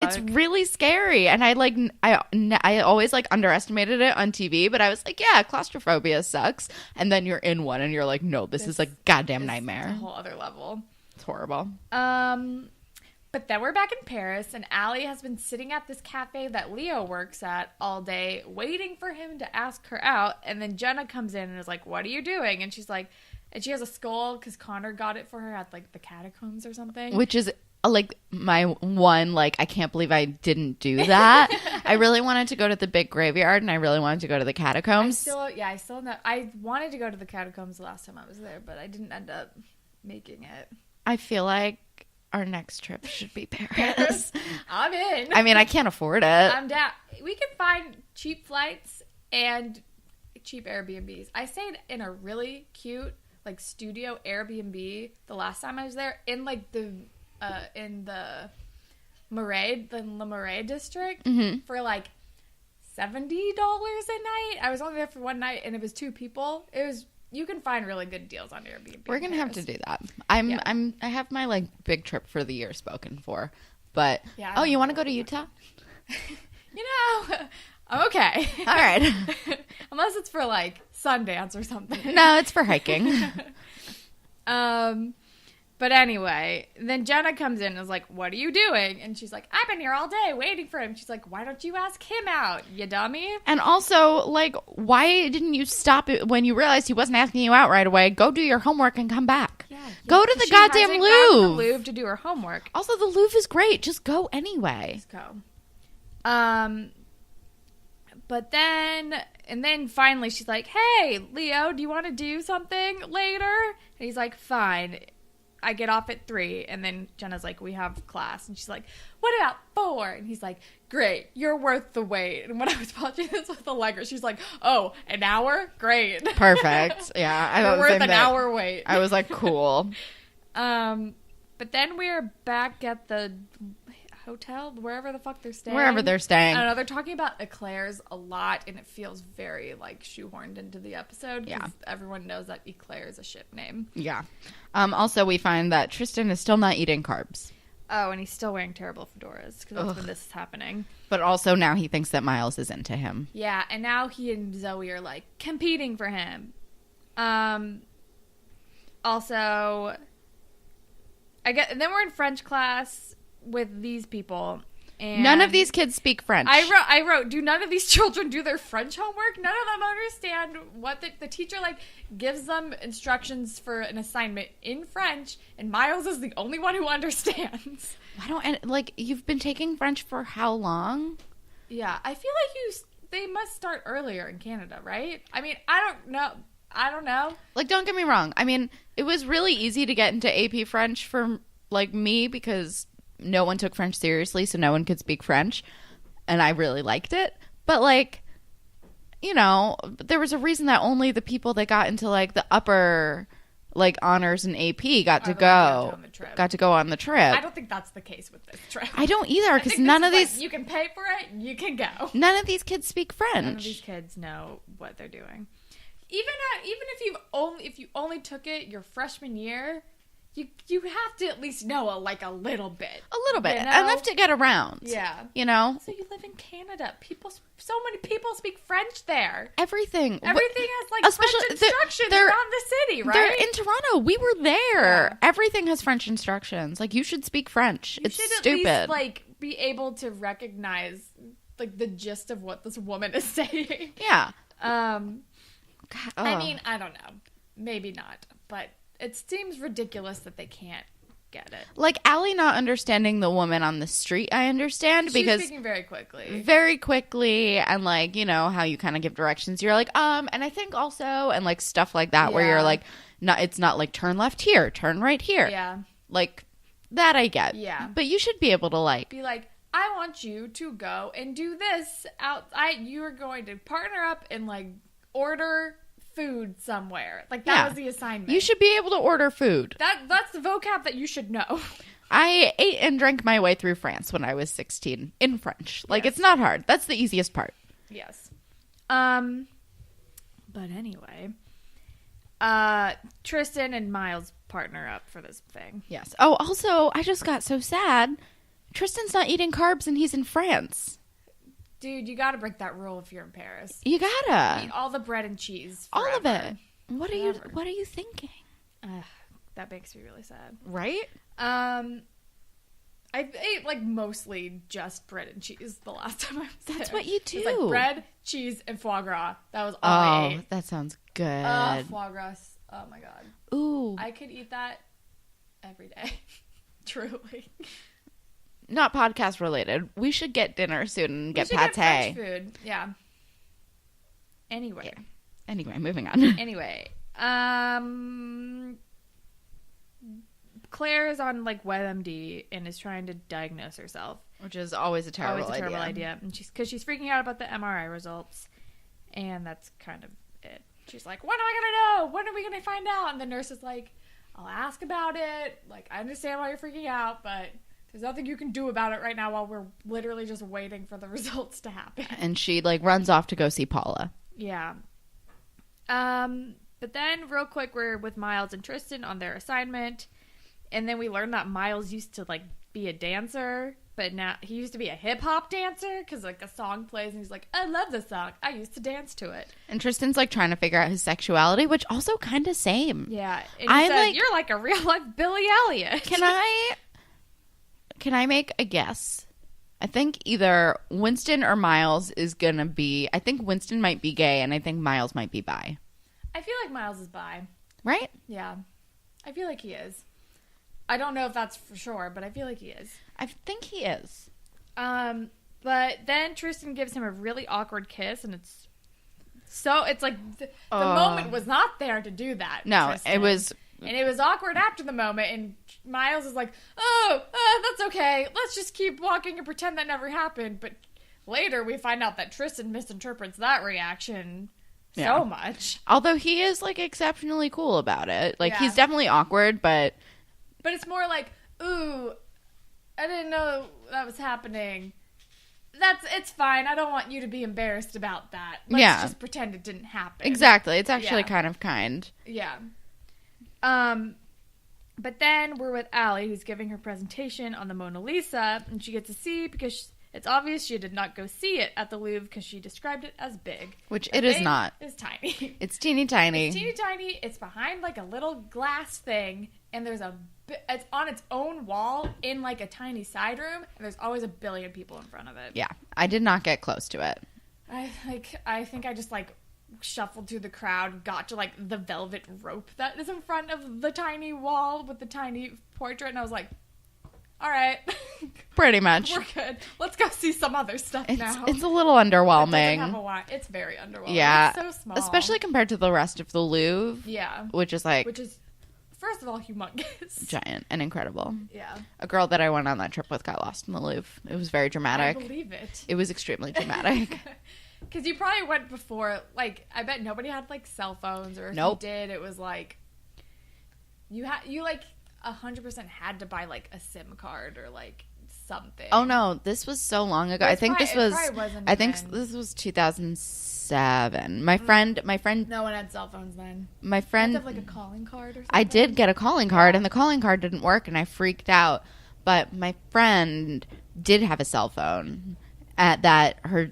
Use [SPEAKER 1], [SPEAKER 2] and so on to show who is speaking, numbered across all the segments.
[SPEAKER 1] It's really scary. And I always like underestimated it on TV, but I was like, yeah, claustrophobia sucks. And then you're in one and you're like, no, this is a goddamn nightmare.
[SPEAKER 2] It's a whole other level.
[SPEAKER 1] It's horrible.
[SPEAKER 2] But then we're back in Paris, and Alli has been sitting at this cafe that Leo works at all day, waiting for him to ask her out. And then Jenna comes in and is like, what are you doing? And she's like, and she has a skull because Connor got it for her at like the catacombs or something.
[SPEAKER 1] Which is like my one, like, I can't believe I didn't do that. I really wanted to go to the big graveyard, and I really wanted to go to the catacombs.
[SPEAKER 2] I still know. I wanted to go to the catacombs the last time I was there, but I didn't end up making it.
[SPEAKER 1] I feel like our next trip should be Paris.
[SPEAKER 2] I'm in.
[SPEAKER 1] I mean, I can't afford it.
[SPEAKER 2] I'm down. We can find cheap flights and cheap Airbnbs. I stayed in a really cute, like, studio Airbnb the last time I was there in, like, in the Marais, the Le Marais district for, like, $70 a night. I was only there for one night, and it was 2 people. You can find really good deals on Airbnb.
[SPEAKER 1] We're gonna have to do that. I have my like big trip for the year spoken for, but you want to go to Utah?
[SPEAKER 2] I'm okay.
[SPEAKER 1] All right.
[SPEAKER 2] Unless it's for like Sundance or something.
[SPEAKER 1] No, it's for hiking.
[SPEAKER 2] But anyway, then Jenna comes in and is like, what are you doing? And she's like, I've been here all day waiting for him. She's like, why don't you ask him out, you dummy?
[SPEAKER 1] And also, like, why didn't you stop it when you realized he wasn't asking you out right away? Go do your homework and come back. Yeah, go to the goddamn Louvre.
[SPEAKER 2] Gone to the Louvre to do her homework.
[SPEAKER 1] Also, the Louvre is great. Just go anyway.
[SPEAKER 2] Just go. But then finally she's like, hey, Leo, do you want to do something later? And he's like, fine. I get off at 3, and then Jenna's like, we have class, and she's like, what about 4? And he's like, great, you're worth the wait. And when I was watching this with Allegra, she's like, oh, an hour? Great.
[SPEAKER 1] Perfect. Yeah.
[SPEAKER 2] You're worth an hour wait.
[SPEAKER 1] I was like, cool.
[SPEAKER 2] But then we're back at the hotel, wherever the fuck they're staying.
[SPEAKER 1] Wherever they're staying.
[SPEAKER 2] I don't know, they're talking about eclairs a lot, and it feels very, like, shoehorned into the episode. Because everyone knows that eclair is a ship name.
[SPEAKER 1] Yeah. Also, we find that Tristan is still not eating carbs.
[SPEAKER 2] Oh, and he's still wearing terrible fedoras, because that's when this is happening.
[SPEAKER 1] But also now he thinks that Miles is into him.
[SPEAKER 2] Yeah, and now he and Zoe are, like, competing for him. Also, and then we're in French class with these people, and
[SPEAKER 1] none of these kids speak French.
[SPEAKER 2] I wrote, do none of these children do their French homework? None of them understand what the teacher, like, gives them instructions for an assignment in French, and Miles is the only one who understands.
[SPEAKER 1] You've been taking French for how long?
[SPEAKER 2] Yeah, I feel like they must start earlier in Canada, right? I mean, I don't know.
[SPEAKER 1] Like, don't get me wrong. I mean, it was really easy to get into AP French for, like, me, because no one took French seriously, so no one could speak French, and I really liked it. But, like, you know, there was a reason that only the people that got into, like, the upper, like, honors and AP got to go on the trip.
[SPEAKER 2] I don't think that's the case with this trip.
[SPEAKER 1] I don't either, because none of these...
[SPEAKER 2] Like, you can pay for it, you can go.
[SPEAKER 1] None of these kids speak French.
[SPEAKER 2] None of these kids know what they're doing. Even if you only took it your freshman year... You have to at least know a little bit.
[SPEAKER 1] A little bit. You know? Enough to get around.
[SPEAKER 2] Yeah.
[SPEAKER 1] You know?
[SPEAKER 2] So you live in Canada. So many people speak French there.
[SPEAKER 1] Everything
[SPEAKER 2] has, like, French instructions around the city, right?
[SPEAKER 1] They're in Toronto. We were there. Yeah. Everything has French instructions. Like, you should speak French. It's stupid. You should at least, like, be able to recognize, like, the gist of what this woman is saying. Yeah.
[SPEAKER 2] I mean, I don't know. Maybe not. But... it seems ridiculous that they can't get it. Like,
[SPEAKER 1] Alli not understanding the woman on the street, I understand. Because
[SPEAKER 2] she's speaking very quickly.
[SPEAKER 1] Very quickly, and, like, you know, how you kind of give directions. You're like, and I think also, and, like, stuff like that, where you're like, it's not like, turn left here, turn right here.
[SPEAKER 2] Yeah.
[SPEAKER 1] Like, that I get.
[SPEAKER 2] Yeah.
[SPEAKER 1] But you should be able to, like...
[SPEAKER 2] be like, I want you to go and do this. You are going to partner up and, like, order... food somewhere. Like, that was the assignment.
[SPEAKER 1] You should be able to order food.
[SPEAKER 2] That's the vocab that you should know.
[SPEAKER 1] I ate and drank my way through France when I was 16 in French. Like, It's not hard. That's the easiest part.
[SPEAKER 2] Yes. But anyway, Tristan and Miles partner up for this thing.
[SPEAKER 1] Yes. Oh, also, I just got so sad. Tristan's not eating carbs and he's in France.
[SPEAKER 2] Dude, you gotta break that rule if you're in Paris.
[SPEAKER 1] You gotta.
[SPEAKER 2] Eat all the bread and cheese.
[SPEAKER 1] All of
[SPEAKER 2] forever.
[SPEAKER 1] it. What are you thinking?
[SPEAKER 2] That makes me really sad.
[SPEAKER 1] Right?
[SPEAKER 2] I ate like mostly just bread and cheese the last time I was there.
[SPEAKER 1] That's what you do.
[SPEAKER 2] It's like bread, cheese, and foie gras. That was all I ate.
[SPEAKER 1] That sounds good.
[SPEAKER 2] Foie gras. Oh my god.
[SPEAKER 1] Ooh.
[SPEAKER 2] I could eat that every day. Truly.
[SPEAKER 1] Not podcast related. We should get dinner soon and get pate.
[SPEAKER 2] Get French food. Yeah. Anyway.
[SPEAKER 1] Yeah. Anyway, moving on.
[SPEAKER 2] Anyway. Claire is on like WebMD and is trying to diagnose herself.
[SPEAKER 1] Which is always a terrible
[SPEAKER 2] idea. And she's freaking out about the MRI results. And that's kind of it. She's like, when am I going to know? When are we going to find out? And the nurse is like, I'll ask about it. Like, I understand why you're freaking out, but there's nothing you can do about it right now while we're literally just waiting for the results to happen.
[SPEAKER 1] And she like runs off to go see Paula.
[SPEAKER 2] Yeah. But then real quick, we're with Miles and Tristan on their assignment. And then we learn that Miles used to like be a dancer, but now he used to be a hip hop dancer because like a song plays and he's like, I love this song. I used to dance to it.
[SPEAKER 1] And Tristan's like trying to figure out his sexuality, which also kind of same.
[SPEAKER 2] Yeah. And he said, you're like a real life Billy Elliot.
[SPEAKER 1] Can I make a guess? I think either Winston or Miles is gonna be. I think Winston might be gay, and I think Miles might be bi.
[SPEAKER 2] I feel like Miles is bi.
[SPEAKER 1] Right?
[SPEAKER 2] Yeah. I feel like he is. I don't know if that's for sure, but I feel like he is.
[SPEAKER 1] I think he is.
[SPEAKER 2] But then Tristan gives him a really awkward kiss, and it's like the moment was not there to do that.
[SPEAKER 1] No,
[SPEAKER 2] Tristan.
[SPEAKER 1] it was.
[SPEAKER 2] And it was awkward after the moment, and Miles is like, that's okay. Let's just keep walking and pretend that never happened. But later we find out that Tristan misinterprets that reaction so much.
[SPEAKER 1] Although he is, like, exceptionally cool about it. Like,
[SPEAKER 2] Yeah.
[SPEAKER 1] he's definitely awkward, but...
[SPEAKER 2] But it's more like, ooh, I didn't know that was happening. It's fine. I don't want you to be embarrassed about that. Let's just pretend it didn't happen.
[SPEAKER 1] Exactly. It's actually kind of kind.
[SPEAKER 2] Yeah. But then we're with Alli, who's giving her presentation on the Mona Lisa, and she gets a C because it's obvious she did not go see it at the Louvre because she described it as big.
[SPEAKER 1] Which it is not.
[SPEAKER 2] It's tiny.
[SPEAKER 1] It's teeny tiny.
[SPEAKER 2] It's teeny tiny. It's behind like a little glass thing, and there's it's on its own wall in like a tiny side room, and there's always a billion people in front of it.
[SPEAKER 1] Yeah, I did not get close to it.
[SPEAKER 2] I think I just like shuffled through the crowd, got to like the velvet rope that is in front of the tiny wall with the tiny portrait, and I was like, all right.
[SPEAKER 1] Pretty much.
[SPEAKER 2] We're good. Let's go see some other stuff now.
[SPEAKER 1] It's a little underwhelming.
[SPEAKER 2] It's very underwhelming.
[SPEAKER 1] Yeah.
[SPEAKER 2] It's so small.
[SPEAKER 1] Especially compared to the rest of the Louvre.
[SPEAKER 2] Yeah.
[SPEAKER 1] Which is,
[SPEAKER 2] first of all, humongous.
[SPEAKER 1] Giant and incredible.
[SPEAKER 2] Yeah.
[SPEAKER 1] A girl that I went on that trip with got lost in the Louvre. It was very dramatic.
[SPEAKER 2] I believe it.
[SPEAKER 1] It was extremely dramatic.
[SPEAKER 2] Because you probably went before, like, I bet nobody had, like, cell phones, or if you did, it was, like, you 100% had to buy, like, a SIM card or, like, something.
[SPEAKER 1] Oh, no, this was so long ago. I think this was 2007. My friend.
[SPEAKER 2] No one had cell phones then.
[SPEAKER 1] My friend.
[SPEAKER 2] You had to have, like, a calling card or something?
[SPEAKER 1] I did get a calling card, and the calling card didn't work, and I freaked out. But my friend did have a cell phone that her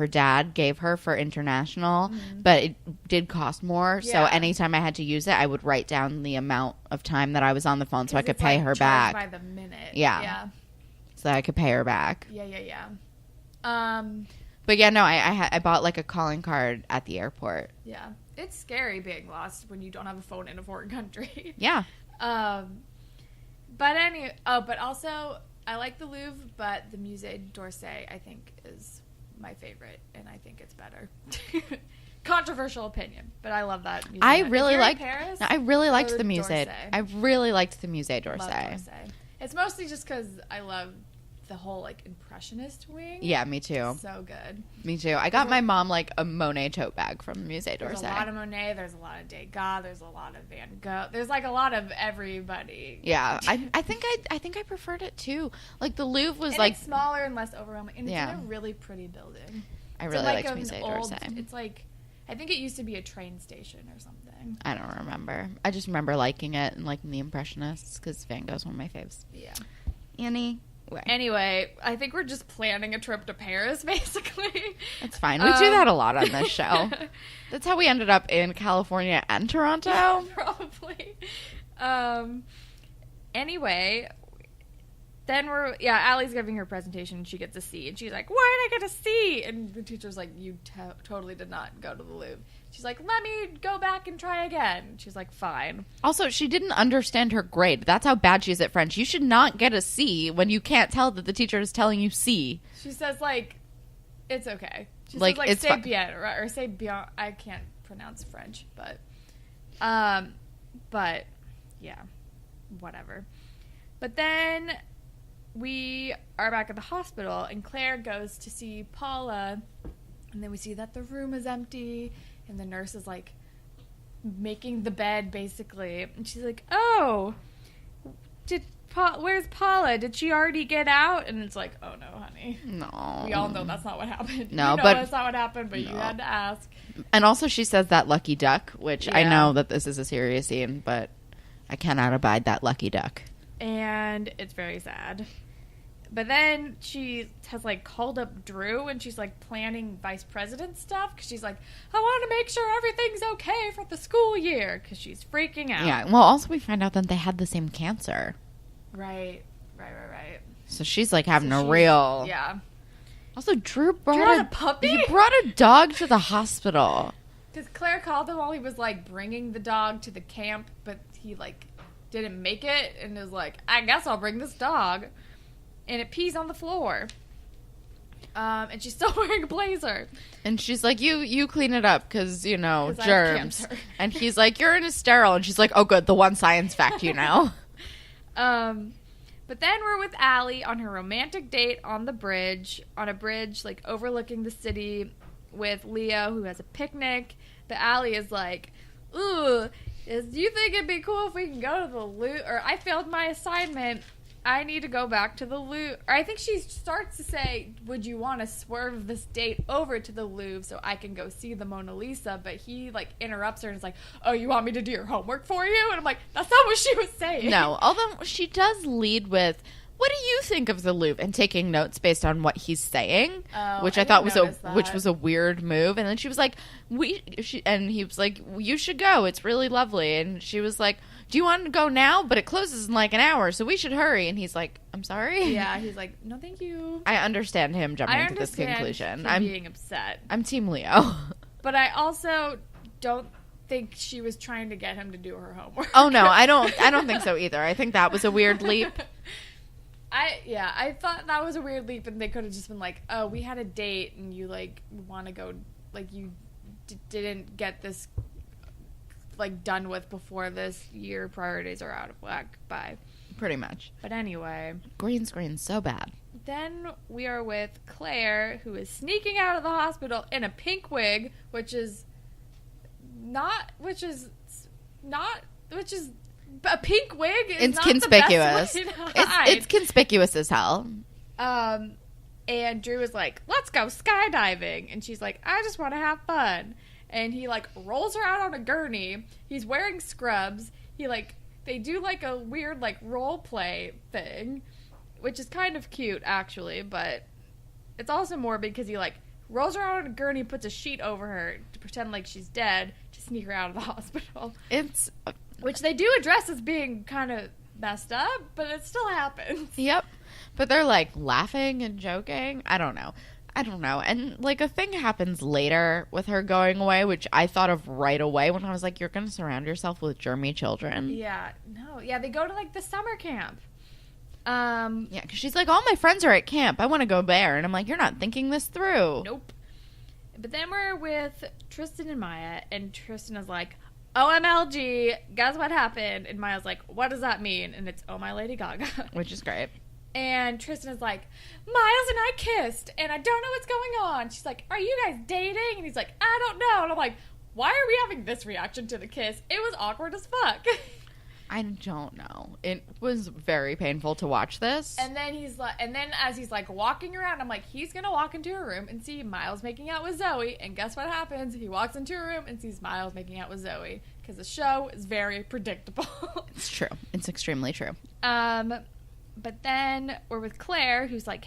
[SPEAKER 1] dad gave her for international, but it did cost more. Yeah. So anytime I had to use it, I would write down the amount of time that I was on the phone so I could pay her back
[SPEAKER 2] by the minute.
[SPEAKER 1] Yeah. So that I could pay her back.
[SPEAKER 2] Yeah.
[SPEAKER 1] But yeah, no, I bought like a calling card at the airport.
[SPEAKER 2] Yeah, it's scary being lost when you don't have a phone in a foreign country.
[SPEAKER 1] Yeah.
[SPEAKER 2] But also, I like the Louvre, but the Musée d'Orsay, I think, is my favorite, and I think it's better. Controversial opinion, but I love that museum.
[SPEAKER 1] I really liked the
[SPEAKER 2] D'Orsay.
[SPEAKER 1] Musée. I really liked the Musée d'Orsay.
[SPEAKER 2] It's mostly just because I love the whole, like, impressionist wing.
[SPEAKER 1] Yeah, me too.
[SPEAKER 2] So good.
[SPEAKER 1] Me too. I got my mom, like, a Monet tote bag from the Musée d'Orsay.
[SPEAKER 2] There's a lot of Monet. There's a lot of Degas. There's a lot of Van Gogh. There's, like, a lot of everybody.
[SPEAKER 1] Yeah. I think I preferred it, too. Like, the Louvre was,
[SPEAKER 2] it's smaller and less overwhelming. And it's in a really pretty building.
[SPEAKER 1] I really liked Musée d'Orsay.
[SPEAKER 2] It's, like, I think it used to be a train station or something.
[SPEAKER 1] I don't remember. I just remember liking it and liking the Impressionists because Van Gogh's one of my faves.
[SPEAKER 2] Yeah.
[SPEAKER 1] Annie.
[SPEAKER 2] Anyway, I think we're just planning a trip to Paris, basically.
[SPEAKER 1] That's fine. We do that a lot on this show. That's how we ended up in California and Toronto.
[SPEAKER 2] Probably. Anyway, then Allie's giving her presentation, and she gets a C, and she's like, why did I get a C? And the teacher's like, you totally did not go to the Louvre. She's like, let me go back and try again. She's like, fine.
[SPEAKER 1] Also, she didn't understand her grade. That's how bad she is at French. You should not get a C when you can't tell that the teacher is telling you C.
[SPEAKER 2] She says, like, it's okay. She
[SPEAKER 1] like,
[SPEAKER 2] says, like,
[SPEAKER 1] it's
[SPEAKER 2] c'est bien, or c'est bien. I can't pronounce French, but yeah, whatever. But then we are back at the hospital, and Claire goes to see Paula, and then we see that the room is empty, and the nurse is, like, making the bed, basically. And she's like, oh, where's Paula? Did she already get out? And it's like, oh, no, honey.
[SPEAKER 1] No.
[SPEAKER 2] We all know that's not what happened.
[SPEAKER 1] No,
[SPEAKER 2] but that's not what happened, but you had to ask.
[SPEAKER 1] And also she says that lucky duck, which I know that this is a serious scene, but I cannot abide that lucky duck.
[SPEAKER 2] And it's very sad. But then she has, like, called up Drew, and she's, like, planning vice president stuff, because she's like, I want to make sure everything's okay for the school year, because she's freaking out.
[SPEAKER 1] Yeah, well, also we find out that they had the same cancer.
[SPEAKER 2] Right.
[SPEAKER 1] So she's, like, having a real...
[SPEAKER 2] Yeah.
[SPEAKER 1] Also, Drew
[SPEAKER 2] had a puppy?
[SPEAKER 1] He brought a dog to the hospital.
[SPEAKER 2] Because Claire called him while he was, like, bringing the dog to the camp, but he, like, didn't make it, and was like, I guess I'll bring this dog. And it pees on the floor. And she's still wearing a blazer.
[SPEAKER 1] And she's like, you clean it up, because, you know,
[SPEAKER 2] 'Cause I have
[SPEAKER 1] germs.
[SPEAKER 2] cancer.
[SPEAKER 1] And he's like, you're in a sterile. And she's like, oh, good, the one science fact you know.
[SPEAKER 2] But then we're with Alli on her romantic date on a bridge, like, overlooking the city with Leo, who has a picnic. But Alli is like, ooh, do you think it'd be cool if we can go to the Louvre? Or I failed my assignment. I need to go back to the Louvre. Or I think she starts to say, would you want to swerve this date over to the Louvre so I can go see the Mona Lisa? But he, like, interrupts her and is like, oh, you want me to do your homework for you? And I'm like, that's not what she was saying.
[SPEAKER 1] No, although she does lead with, what do you think of the Louvre? And taking notes based on what he's saying, which I thought was a weird move. And then she was like, and he was like, you should go. It's really lovely. And she was like, do you want to go now? But it closes in like an hour, so we should hurry. And he's like, I'm sorry?
[SPEAKER 2] Yeah, he's like, no, thank you.
[SPEAKER 1] I understand him jumping to this conclusion.
[SPEAKER 2] I'm being upset.
[SPEAKER 1] I'm Team Leo.
[SPEAKER 2] But I also don't think she was trying to get him to do her homework.
[SPEAKER 1] Oh, no, I don't think so either. I think that was a weird leap.
[SPEAKER 2] I thought that was a weird leap, and they could have just been like, oh, we had a date, and you, like, want to go, like, you didn't get this, like, done with before this year. Priorities are out of whack. Bye.
[SPEAKER 1] Pretty much.
[SPEAKER 2] But anyway.
[SPEAKER 1] Green screen's so bad.
[SPEAKER 2] Then we are with Claire, who is sneaking out of the hospital in a pink wig, which is a pink wig is
[SPEAKER 1] it's
[SPEAKER 2] not
[SPEAKER 1] conspicuous.
[SPEAKER 2] the best way to hide.
[SPEAKER 1] It's conspicuous as hell.
[SPEAKER 2] And Drew is like, let's go skydiving. And she's like, I just want to have fun. And he, like, rolls her out on a gurney. He's wearing scrubs. They do, like, a weird, like, role play thing, which is kind of cute, actually. But it's also more because he, like, rolls her out on a gurney, puts a sheet over her to pretend like she's dead to sneak her out of the hospital. Which they do address as being kind of messed up, but it still happens.
[SPEAKER 1] Yep. But they're, like, laughing and joking. I don't know. And, like, a thing happens later with her going away, which I thought of right away when I was like, you're going to surround yourself with germy children.
[SPEAKER 2] Yeah. No. Yeah, they go to, like, the summer camp.
[SPEAKER 1] Yeah, because she's like, all my friends are at camp. I want to go there. And I'm like, you're not thinking this through.
[SPEAKER 2] Nope. But then we're with Tristan and Maya, and Tristan is like, OMLG, guess what happened? And Maya's like, what does that mean? And it's, oh my Lady Gaga.
[SPEAKER 1] Which is great.
[SPEAKER 2] And Tristan is like, Miles and I kissed, and I don't know what's going on. She's like, are you guys dating? And he's like, I don't know. And I'm like, why are we having this reaction to the kiss? It was awkward as fuck.
[SPEAKER 1] I don't know. It was very painful to watch this.
[SPEAKER 2] And then as he's like walking around, I'm like, he's gonna walk into a room and see Miles making out with Zoe. And guess what happens? He walks into a room and sees Miles making out with Zoe. Because the show is very predictable.
[SPEAKER 1] It's true. It's extremely true.
[SPEAKER 2] But then we're with Claire, who's like